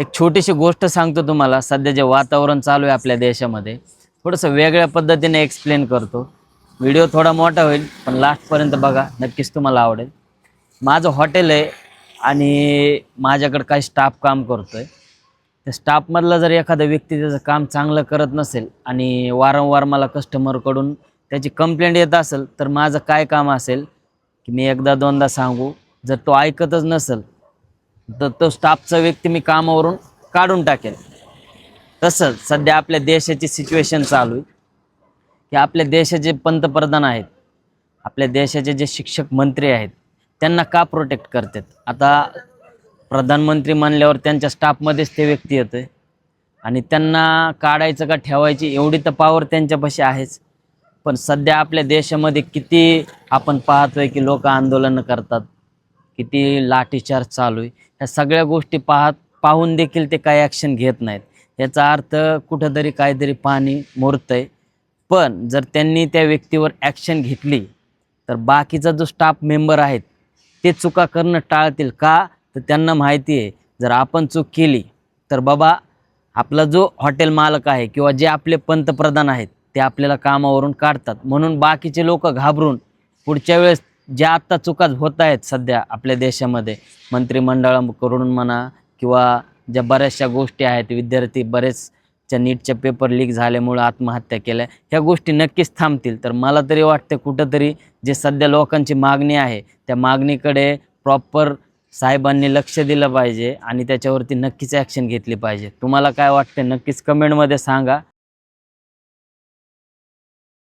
एक छोटीशी गोष्ट सांगतो तुम्हाला. सध्या जे वातावरण चालू आहे आपल्या देशामध्ये, थोडंसं वेगळ्या पद्धतीने एक्सप्लेन करतो. व्हिडिओ थोडा मोठा होईल पण लास्टपर्यंत बघा, नक्कीच तुम्हाला आवडेल. माझं हॉटेल आहे आणि माझ्याकडे काही स्टाफ काम करतोय. त्या स्टाफमधला जर एखादा व्यक्ती त्याचं काम चांगलं करत नसेल आणि वारंवार मला कस्टमरकडून त्याची कंप्लेंट येत असेल, तर माझं काय काम असेल की मी एकदा दोनदा सांगू, जर तो ऐकतच नसेल तर तो स्टाफचा व्यक्ती मी कामावरून काढून टाकेल. तसंच सध्या आपल्या देशाची सिच्युएशन चालू आहे की आपल्या देशाचे पंतप्रधान आहेत, आपल्या देशाचे जे शिक्षक मंत्री आहेत, त्यांना का प्रोटेक्ट करतात. आता प्रधानमंत्री म्हणल्यावर त्यांच्या स्टाफमध्येच ते व्यक्ती येतोय आणि त्यांना काढायचं का ठेवायची एवढी तर पॉवर त्यांच्यापाशी आहेच. पण सध्या आपल्या देशामध्ये किती आपण पाहतोय की लोक आंदोलनं करतात, किती लाठीचार्ज चालू आहे. ह्या सगळ्या गोष्टी पाहून देखील ते काही ॲक्शन घेत नाहीत. याचा अर्थ कुठंतरी काहीतरी पाणी मुरतंय. पण जर त्यांनी त्या व्यक्तीवर ॲक्शन घेतली तर बाकीचा जो स्टाफ मेंबर आहेत ते चुका करणं टाळतील. का तर त्यांना माहिती आहे, जर आपण चूक केली तर बाबा आपला जो हॉटेल मालक आहे किंवा जे आपले पंतप्रधान आहेत ते आपल्याला कामावरून काढतात. म्हणून बाकीचे लोक घाबरून पुढच्या वेळेस ज्या आत्ता चुका होत आहेत सध्या आपल्या देशामध्ये, मंत्रिमंडळाकडून म्हणा किंवा ज्या बऱ्याचशा गोष्टी आहेत, विद्यार्थी बरेचच्या नीटच्या पेपर लीक झाल्यामुळं आत्महत्या केल्या, ह्या गोष्टी नक्कीच थांबतील. तर मला तरी वाटतं कुठंतरी जे सध्या लोकांची मागणी आहे त्या मागणीकडे प्रॉपर साहेबांनी लक्ष दिलं पाहिजे आणि त्याच्यावरती नक्कीच ॲक्शन घेतली पाहिजे. तुम्हाला काय वाटतं नक्कीच कमेंटमध्ये सांगा.